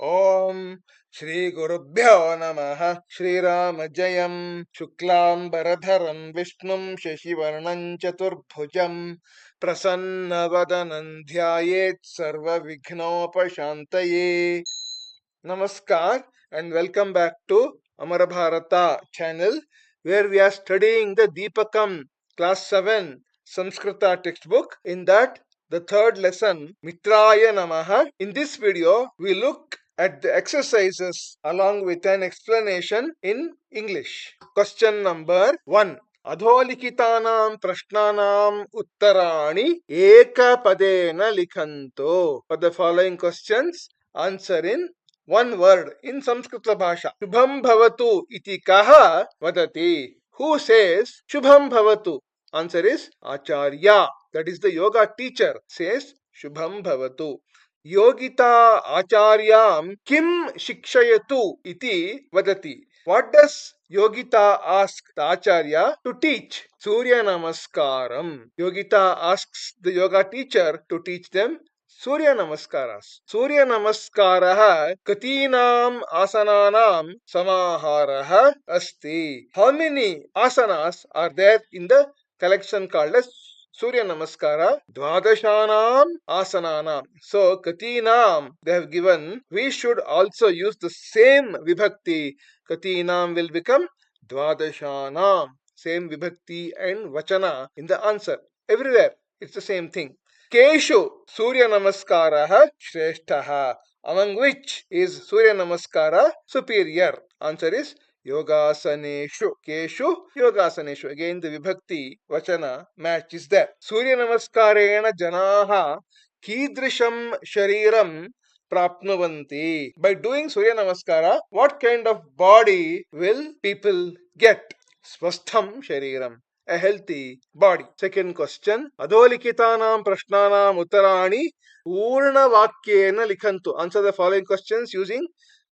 Om Shri Gurubhyo Namaha Shri Rama Jayam Shuklam Baradharam Vishnum Shashivarnam Chaturbhujam Prasanna Vadanam Dhyayet Sarva Vighnopashantaye. Namaskar and welcome back to Amara Bharata channel where we are studying the Deepakam class 7 Samskrita textbook. In that, the third lesson Mitraya Namaha. In this video, we look at the exercises along with an explanation in English. Question number 1. अधोलिखितानां प्रश्नानाम् उत्तराणि एकपदेन लिखन्तु. For the following questions, answer in one word in Samskrita Bhasha. Shubham Bhavatu iti kaha vadati. Who says Shubham Bhavatu? Answer is Acharya. That is the yoga teacher says Shubham Bhavatu. Yogita Acharyam Kim Shikshayatu iti vadati. What does Yogita ask the Acharya to teach? Surya Namaskaram. Yogita asks the yoga teacher to teach them Surya Namaskaras. Surya Namaskaraha Katinam Asananam Samaharaha Asti. How many asanas are there in the collection called as Surya Namaskara? Dvadashanam Asananam. So Katinam they have given. We should also use the same vibhakti. Katinam will become Dvadashanam. Same vibhakti and vachana in the answer. Everywhere it's the same thing. Keshu Surya Namaskara Shresthaha. Among which is Surya Namaskara superior? Answer is Yogasaneshu. Keshu Yogasaneshu. Again the vibhakti vachana match is there. Surya Namaskarena Janaha Kidrisham Shariram Prapnuvanti. By doing Surya Namaskara, what kind of body will people get? Swastham Shariram. A healthy body. Second question. Adolikitanam prashnanam uttarani purna vakyena likhantu. Answer the following questions using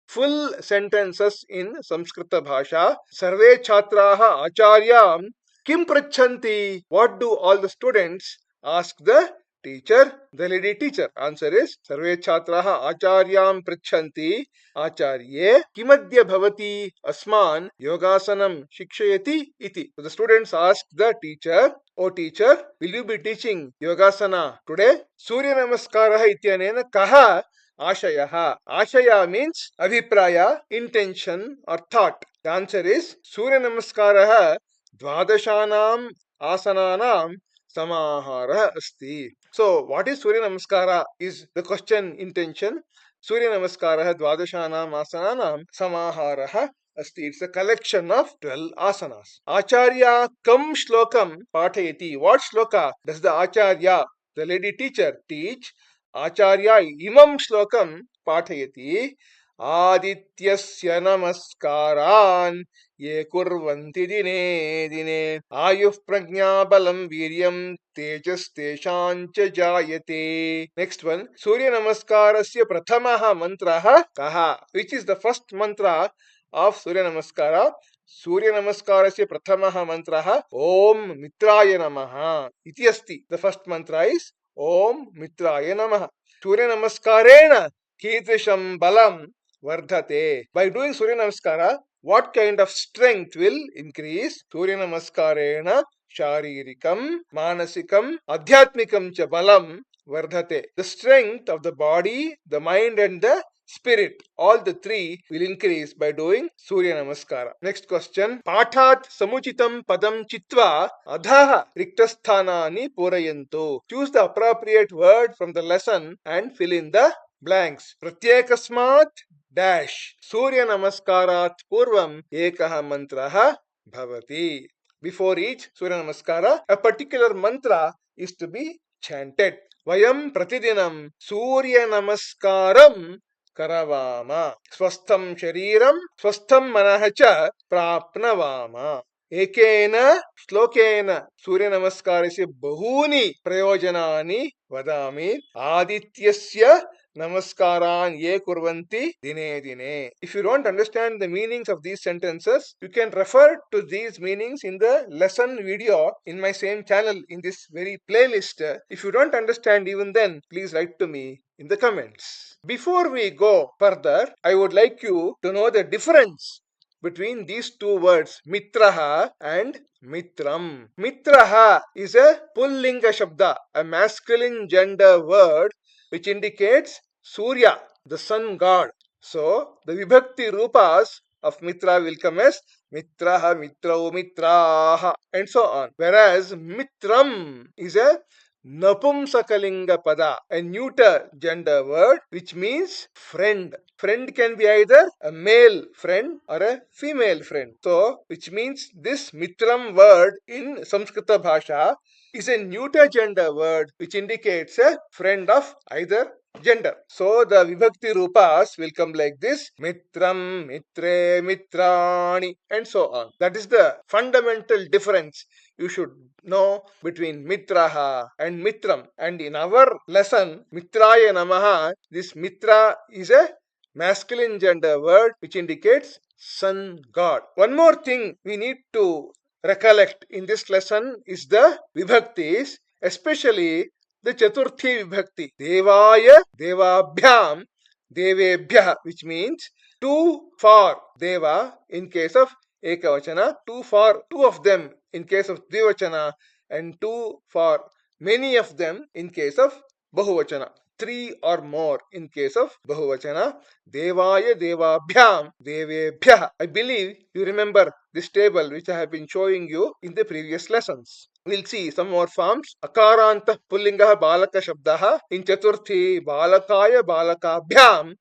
full sentences in Samskrita Bhasha. Sarve chhatraha acharyam kim prachanti. What do all the students ask the teacher? The lady teacher. Answer is Sarve chhatraha acharyam prachanti. Acharye kimadya bhavati asman yogasanam shikshayati iti. So the students ask the teacher, "O teacher, will you be teaching yogasana today?" Surya Namaskara ityanena kaha Ashaya. Ashaya means Abhipraya, intention or thought. The answer is Surya Namaskara Dvadashanam Asananam Samahara Asti. So, what is Surya Namaskara is the question intention. Surya Namaskara Dvadashanam Asananam Samahara Asti. It's a collection of 12 asanas. Acharya Kam Shlokam Pathayati. What shloka does the Acharya, the lady teacher, teach? Acharya imam shlokam pathayati Adityasya namaskaran ye kurvanti dine dine ayuh prajna balam viryam tejas teshancha jayate. Next one. Surya namaskarasya prathamaha mantraha kaha. Which is the first mantra of Surya namaskara? Surya namaskarasya prathamaha mantraha Om Mitraya Namaha iti asti. The first mantra is Om Mitraya Namaha. Surya Namaskarena Kidrisham Balam Vardhate. By doing Surya Namaskara, what kind of strength will increase? Surya Namaskarena Sharirikam, Manasikam, Adhyatmikam cha Balam Vardhate. The strength of the body, the mind and the spirit, all the three will increase by doing Surya Namaskara. Next question. Pathat samuchitam padam chitva adhaha riktasthanani purayantu. Choose the appropriate word from the lesson and fill in the blanks. Pratyekasmat dash Surya Namaskarat purvam ekaha mantraha bhavati. Before each Surya Namaskara, a particular mantra is to be chanted. Vayam pratidinam Surya Namaskaram Karavama. Swastham Shariram, Swastham Manahacha Prapnavama. Ekena Shlokena Surya Namaskarasya Bahuni Prayojanani Vadami Adityasya Namaskaran ye kurvanti dine dine. If you don't understand the meanings of these sentences, you can refer to these meanings in the lesson video in my same channel in this very playlist. If you don't understand even then, please write to me. in the comments. Before we go further, I would like you to know the difference between these two words, mitraha and mitram. Mitraha is a pullinga shabda, a masculine gender word which indicates Surya, the sun god. So the vibhakti rupas of mitra will come as mitraha, mitrau, mitraha, and so on. Whereas mitram is a Napumsakalinga pada, a neuter gender word which means friend. Friend can be either a male friend or a female friend. So, which means this mitram word in Samskrita Bhasha is a neuter gender word which indicates a friend of either gender. So the vibhakti rupas will come like this: mitram, mitre, mitrani, and so on. That is the fundamental difference you should know between mitraha and mitram. And in our lesson, mitraya namaha, this mitra is a masculine gender word which indicates sun god. One more thing we need to recollect in this lesson is the vibhaktis, especially the Chaturthi Vibhakti. Devaya, Devabhyam, Devebhya, which means two for Deva in case of Ekavachana, two for two of them in case of Dvivachana, and two for many of them in case of Bahuvachana. Three or more in case of Bahuvachana. Devaya, Devabhyam, Devebhya. I believe you remember this table which I have been showing you in the previous lessons. We'll see some more forms. Akaranta pullinga balaka shabdaha. In Chaturthi balakaya balakabhyam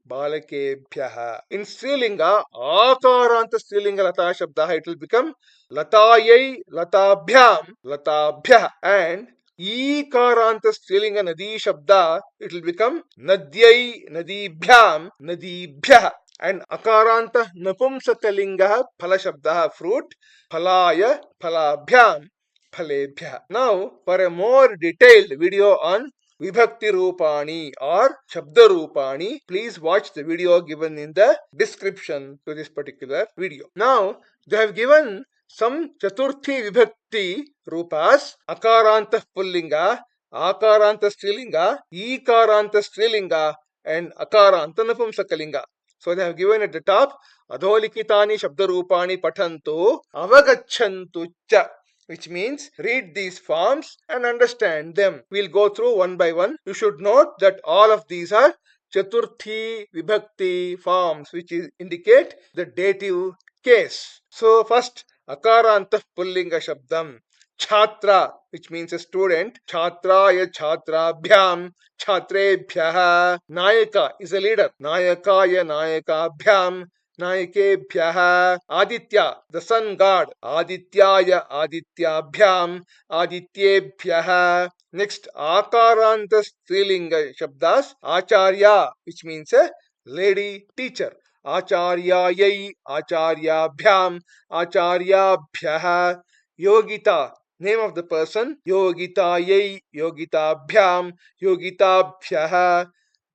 balakebhyaha. In Strilinga, akaranta Strilinga lata shabdaha, it will become latayai latabhyam latabhyah. And Ekaranta Strilinga Nadi Shabda, it will become Nadyai Nadibhyam Nadibhyah. And Akaranta Napumsakalinga Phala Shabda, fruit, Phalaya Phalabhyam Phalebhyah. Now, for a more detailed video on Vibhakti Rupani or Shabda Rupani, please watch the video given in the description to this particular video. Now, they have given some Chaturthi Vibhakti Rupas: Akaranta Pullinga, Akaranta Strilinga, Ekaranta Strilinga, and Akaranta Napumsakalinga. So they have given at the top, Adholikitani Shabdarupani Patantu Avagachantu Cha, which means read these forms and understand them. We'll go through one by one. You should note that all of these are Chaturthi Vibhakti forms which indicate the dative case. So first, Akaranta Pullinga Shabdam. Chhatra, which means a student. Chhatraya Chhatrabhyam Chhatrebhyah. Nayaka is a leader. Nayakaya Nayakabhyam Nayakebhyah. Aditya, the sun god. Adityaya Adityabhyam Adityebhyah. Next, Akaranta Strilinga Shabdas. Acharya, which means a lady teacher. Acharyayai Acharyabhyam Acharyabhyah. Yogita, name of the person. Yogitayai Yogitabhyam Yogitabhyah.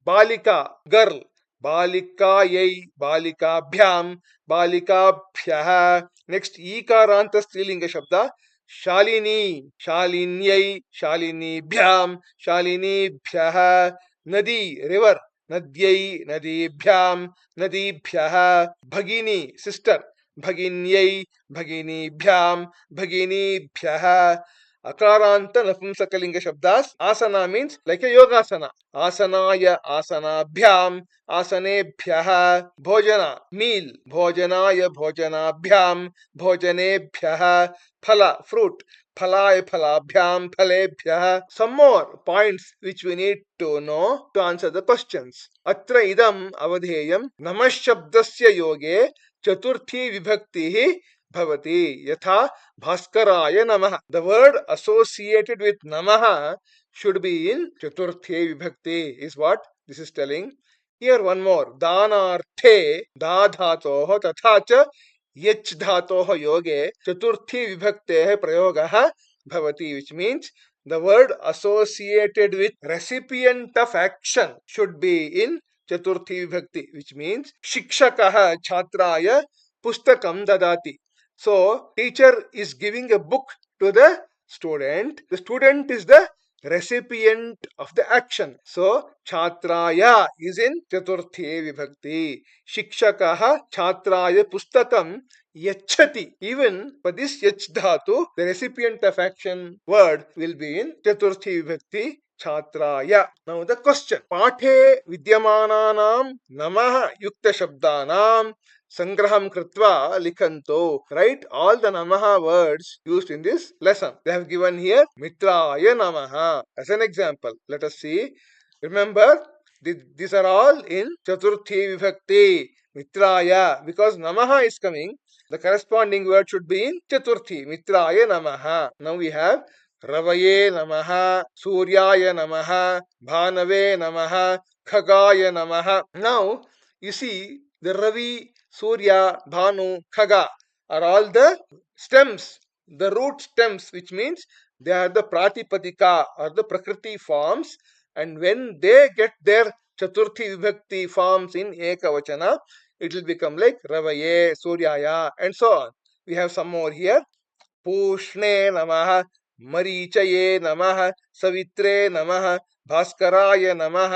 Balika, girl. Balikayai Balikabhyam Balikabhyah. Next, Ikaranta Strilinga Shabda. Shalini, Shalinyai Shalinibhyam Shalinibhyah. Nadi, river. Nadyai Nadibhyam Nadibhyah. Bhagini, sister. Bhaginyai Bhaginibhyam Bhaginibhyah. Akaranta Napumsakalinga Shabdas. Asana means like a yogasana. Asanaya Asanabhyam Asanebhyah. Bhojana, meal. Bhojanaya Bhojanabhyam Bhojanebhyah. Phala, fruit. Phalaya Phalabhyam Phalebhyah. Some more points which we need to know to answer the questions. Atra idam avadheyam namashabdasya yoge Chaturthi Vibhakti Bhavati Yatha Bhaskaraya Namaha. The word associated with Namaha should be in Chaturthi Vibhakti, is what this is telling. Here one more. Danarthe Dadhatoho Tathacha Yach Dhatoho Yoge Chaturthi Vibhakte Prayogaha Bhavati, which means the word associated with recipient of action should be in Chaturthi Vibhakti, which means Shikshakaha Chhatraya Pustakam Dadati. So, teacher is giving a book to the student. The student is the recipient of the action. So Chhatraya is in Chaturthi Vibhakti. Shikshakaha Chhatraya Pustakam Yachati. Even for this Yach Dhatu, the recipient of action word will be in Chaturthi Vibhakti. Chhatraya. Now the question. Pathe Vidyamananam Namah Yukta Shabdanam Sangraham Kritva Likhanto. Write all the Namaha words used in this lesson. They have given here Mitraya Namaha as an example. Let us see. Remember, these are all in Chaturthi Vibhakti. Mitraya. Because Namaha is coming, the corresponding word should be in Chaturthi. Mitraya Namaha. Now we have Ravaye Namaha, Suryaya Namaha, Bhanave Namaha, Khagaya Namaha. Now, you see, the Ravi, Surya, Bhanu, Khaga are all the stems, the root stems, which means they are the Pratipadika or the Prakriti forms. And when they get their Chaturthi Vibhakti forms in Ekavachana, it will become like Ravaye, Suryaya, and so on. We have some more here. पूष्णे नमः मरीचये नमः सवित्रे नमः भास्कराय नमः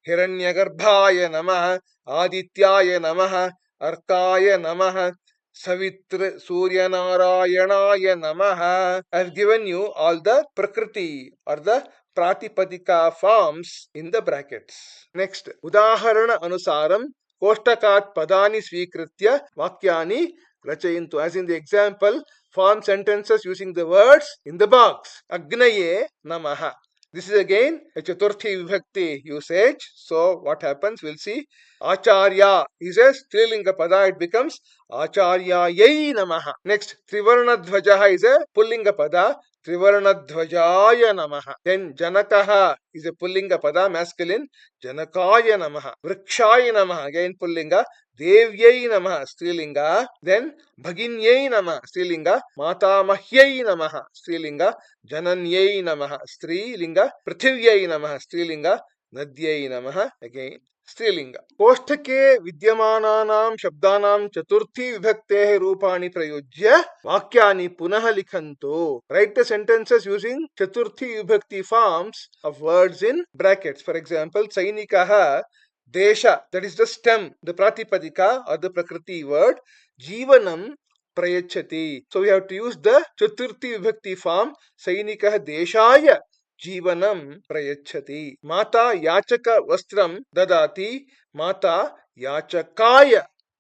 हिरण्यगर्भाय नमः आदित्याय नमः अर्काय नमः Savitra Surya Narayanaaya Namaha. I have given you all the Prakriti or the Pratipadika forms in the brackets. Next, Udaharana Anusaram Koshtakat Padani Svikritya Vakyani Rachayantu. As in the example, form sentences using the words in the box. Agnaye Namaha. This is again a Chaturthi Vibhakti usage. So what happens? We'll see. Acharya is a Strilinga pada. It becomes Acharyayai Namaha. Next, Trivarna Dhvajaha is a Pullinga pada. Trivarna Dhvajaya Namaha. Then Janakaha is a Pullinga pada, masculine. Janakaya Namaha. Vrikshaya Namaha, again Pullinga. Devyai Namaha, Strilinga. Then Bhaginyai Namaha, Strilinga. Matamahyai Namaha, Strilinga. Jananyai Namaha, Strilinga. Prithiviyai Namaha, Strilinga. Nadyai Namaha, again स्त्रीलिंग कोष्ठके विद्यमानानां शब्दानां चतुर्थी विभक्तेः रूपाणि प्रयुज्य वाक्यानि पुनः लिखन्तु. Write the sentences using चतुर्थी विभक्ति forms of words in brackets. For example, सैनिकः desha, that is the stem, the pratipadika or the prakriti word. Jivanam prayachati. So we have to use the chaturthi vibhakti form. Sainikah deshaya जीवनम प्रयच्छति. माता याचक वस्त्रम ददाति. माता याचकाय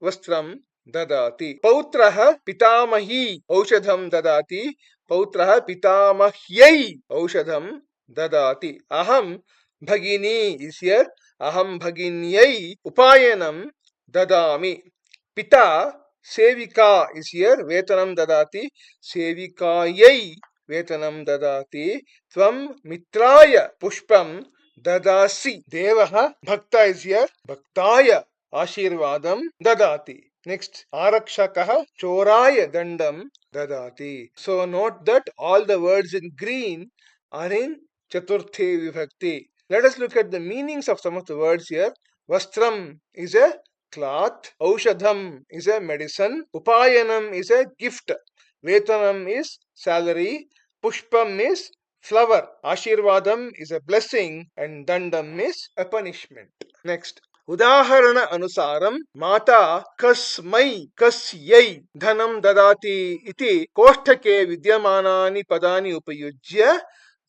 वस्त्रम ददाति. पौत्रः पितामही औषधम ददाति. पौत्रः पितामह्यै औषधम ददाति. अहम भगिनी is here. अहम भगिन्यै उपायनम ददामि. पिता सेविका is here. वेतनम ददाति. सेविकायै वेतनम ददाति. त्वं मित्राय पुष्पम ददासि. देवः भक्ता is here. भक्ताय आशीर्वादम ददाति. Next, आरक्षकः चोराय दंडम ददाति. So note that all the words in green are in chaturthi vibhakti. Let us look at the meanings of some of the words here. Vastram is a cloth. Aushadham is a medicine. Upayanam is a gift. Vetanam is salary. Pushpam is flower. Ashirvadam is a blessing and dandam is a punishment. Next. Udaharana anusaram mata kasmai kasyai dhanam dadati iti koshtake vidyamanani padani upayujya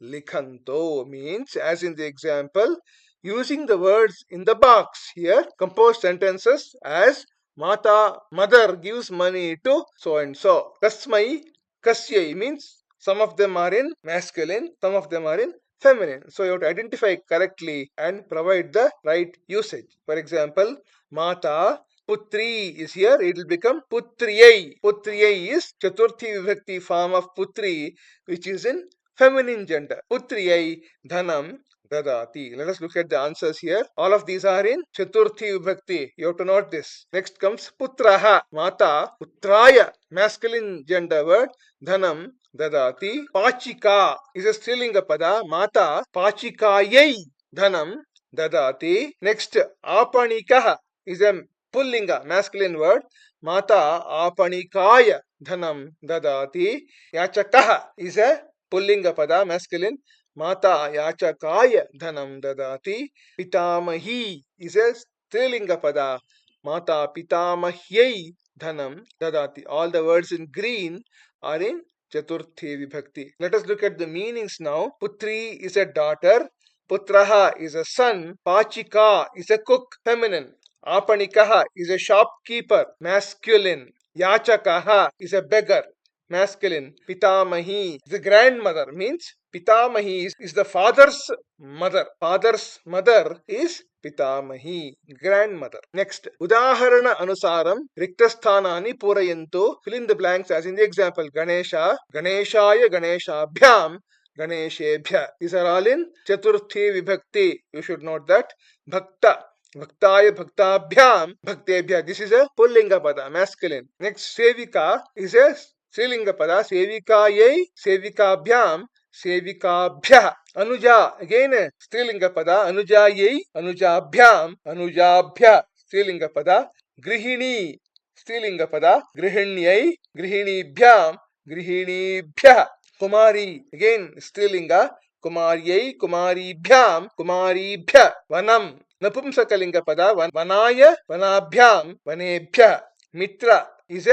likhanto. Means, as in the example, using the words in the box here, compose sentences as Mata, mother, gives money to so and so. Kasmai kasyai means some of them are in masculine, some of them are in feminine. So you have to identify correctly and provide the right usage. For example, Mata Putri is here, it will become Putriyai. Putriyai is Chaturthi Vibhakti form of Putri, which is in feminine gender. Putriyai Dhanam Dadati. Let us look at the answers here. All of these are in Chaturthi Vibhakti. You have to note this. Next comes Putraha. Mata Putraya, masculine gender word. Dhanam Dadati. Pachika is a Strilinga pada. Mata Pachikayai Dhanam Dadati. Next, Apanikah is a Pullinga, masculine word. Mata Apanikaya Dhanam Dadati. Yachakaha is a Pullinga pada, masculine. Mata yachakaya dhanam dadati. Pitamahi is a strilinga pada. Mata pitamahyai dhanam dadati. All the words in green are in Chaturthi Vibhakti. Let us look at the meanings now. Putri is a daughter. Putraha is a son. Pachika is a cook, feminine. Apanikaha is a shopkeeper, masculine. Yachakaha is a beggar, masculine. Pitamahi is the grandmother, means Pitamahi is the father's mother. Father's mother is Pitamahi, grandmother. Next, Udaharana Anusaram, Riktasthana Purayantu, fill in the blanks as in the example. Ganesha, Ganeshaya, Ganeshabhyam, Ganeshebhya. These are all in Chaturthi Vibhakti. You should note that. Bhakta, Bhaktaya Bhaktabhyam Bhaktebhya. This is a Pullinga Pada, masculine. Next, Sevika is a Strilinga Pada. Sevikayai, Sevikabhyam, Sevikabhya. Anuja, again a Strilinga Pada. Anujayai, Anujabhyam, Anujabhya. Strilinga Pada. Grihini, Strilinga Pada. Grihinyai, Grihinibhyam, Grihinibhya. Kumari, again Strilinga. Kumaryai, Kumaribhyam, Kumaribhya. Vanam, Napumsakalinga pada. Vanaya, Vanabhyam, Vanebhya. Mitra is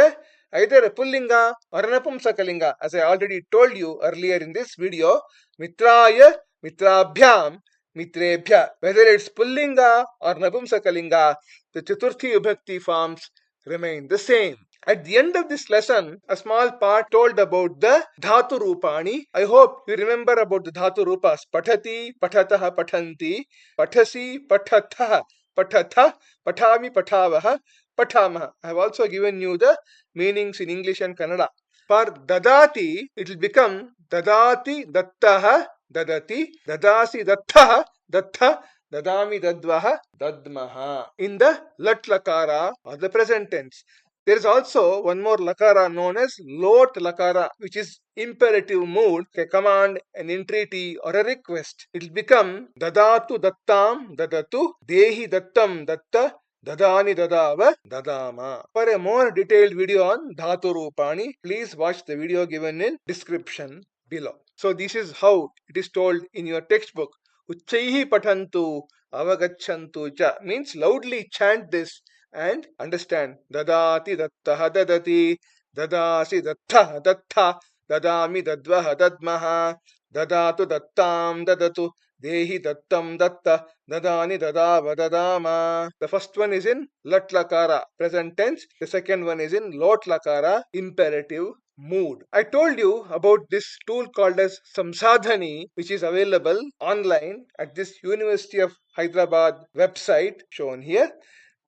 either a Pullinga or a Napumsakalinga. As I already told you earlier in this video, Mitraya, Mitrabhyam, Mitrebhya. Whether it's Pullinga or Napumsakalinga, the Chaturthi Vibhakti forms remain the same. At the end of this lesson, a small part told about the Dhatu Rupani. I hope you remember about the Dhatu Rupas. Pathati, Pathatah, Pathanti, Pathasi, Pathatha, Pathatha, Pathami, Pathavaha, Pathamaha. I have also given you the meanings in English and Kannada. For Dadati, it will become Dadati, Dattaha, Dadati, Dadasi, Dattaha, Dattha, Dadami, Dadvaha, Dadmaha. In the Lat Lakara or the present tense. There is also one more lakara known as lot lakara, which is imperative mood, a command, an entreaty, or a request. It will become dadatu dattam dadatu, dehi dattam datta, dadani dadava dadama. For a more detailed video on dhatu rupani, please watch the video given in description below. So this is how it is told in your textbook. Uchchaihi pathantu avagachantu cha, means loudly chant this and understand. Dadati dattaha dadati, dadasi dattha dattha, dadami dadvaha dadmaha, dadatu dattam dadatu, dehi dattam datta, dadani dadava dadama. The first one is in lat lakara, present tense. The second one is in lot lakara, imperative mood. I told you about this tool called as Samsadhani, which is available online at this University of Hyderabad website shown here.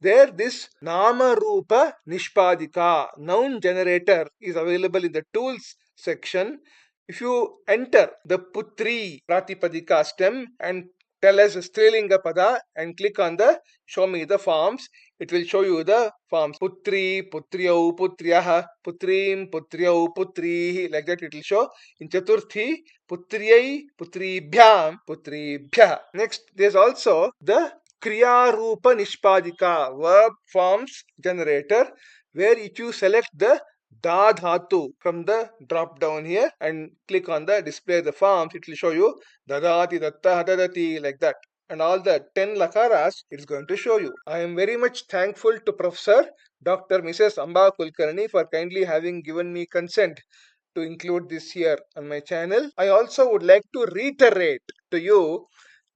There, this Nama Rupa Nishpadika, noun generator, is available in the tools section. If you enter the Putri Pratipadika stem and tell us Strilinga Pada and click on the show me the forms, it will show you the forms. Putri, Putriyau, Putryaha, Putrim, Putriyau, Putrihi, like that it will show. In Chaturthi, Putriyai, Putribhyam, Putribhya. Next, there's also the Kriya Rupa Nishpadika, verb forms generator, where if you select the Da Dhatu from the drop down here and click on the display the forms, it will show you Dadati, Datta, Dadati, like that. And all the 10 lakaras it's going to show you. I am very much thankful to Professor Dr. Mrs. Amba Kulkarni for kindly having given me consent to include this here on my channel. I also would like to reiterate to you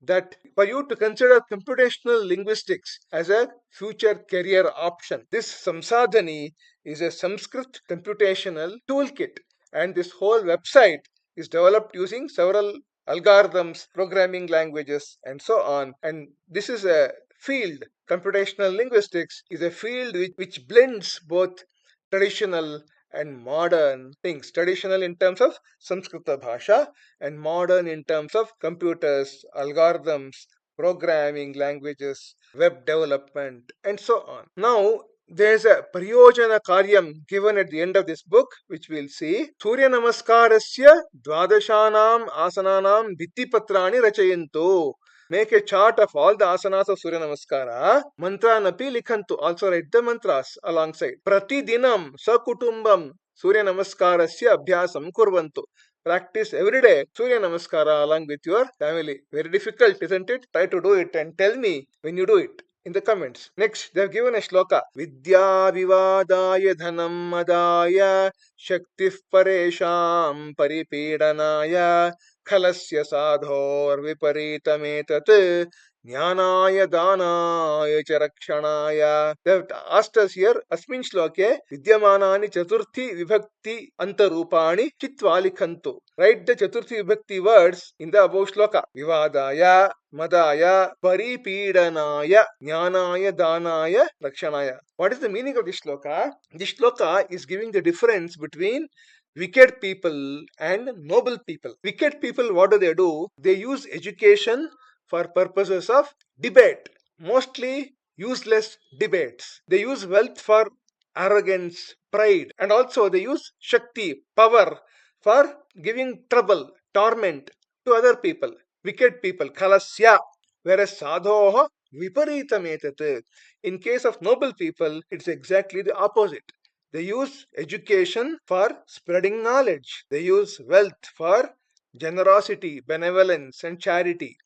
that for you to consider computational linguistics as a future career option, this Samsadhani is a Sanskrit computational toolkit, and this whole website is developed using several algorithms, programming languages, and so on. And this is a field, computational linguistics is a field which blends both traditional and modern things. Traditional in terms of Samskrita Bhasha and modern in terms of computers, algorithms, programming languages, web development, and so on. Now, there's a Priyojana Karyam given at the end of this book, which we'll see. Surya Namaskarasya Dvadashanam Asananam Vittipatrani Rachayantu. Make a chart of all the asanas of Surya Namaskara. Mantranapi likhantu. Also write the mantras alongside. Pratidinam sakutumbam Surya Namaskarasya abhyasam kurvantu. Practice every day Surya Namaskara along with your family. Very difficult, isn't it? Try to do it and tell me when you do it in the comments. Next, they have given a shloka. Vidya vivadaya dhanam madaya shakti paresham paripedanaya khalasya sadhor viparitametat jnanaya danaya cha rakshanaya. They have asked us here, asmin shloke vidyamanani chaturthi vibhakti antarupani chitva likhantu. Write the chaturthi vibhakti words in the above shloka. Vivadaya madaya paripedanaya jnanaya danaya rakshanaya. What is the meaning of this shloka? This shloka is giving the difference between wicked people and noble people. Wicked people, what do? They use education for purposes of debate, mostly useless debates. They use wealth for arrogance, pride, and also they use shakti, power, for giving trouble, torment to other people. Wicked people, kalasya, whereas sadhoha viparitametat. In case of noble people, it's exactly the opposite. They use education for spreading knowledge. They use wealth for generosity, benevolence, and charity.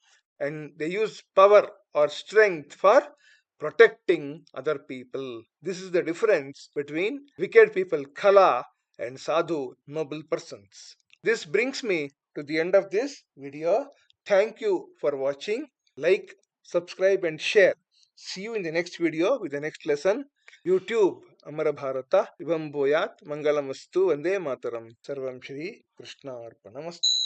And they use power or strength for protecting other people. This is the difference between wicked people, kala, and sadhu, noble persons. This brings me to the end of this video. Thank you for watching. Like, subscribe, and share. See you in the next video with the next lesson. YouTube Amara Bharata Ivam Boyat Mangalamastu Vande Mataram Sarvam Shri Krishna Arpanamastu.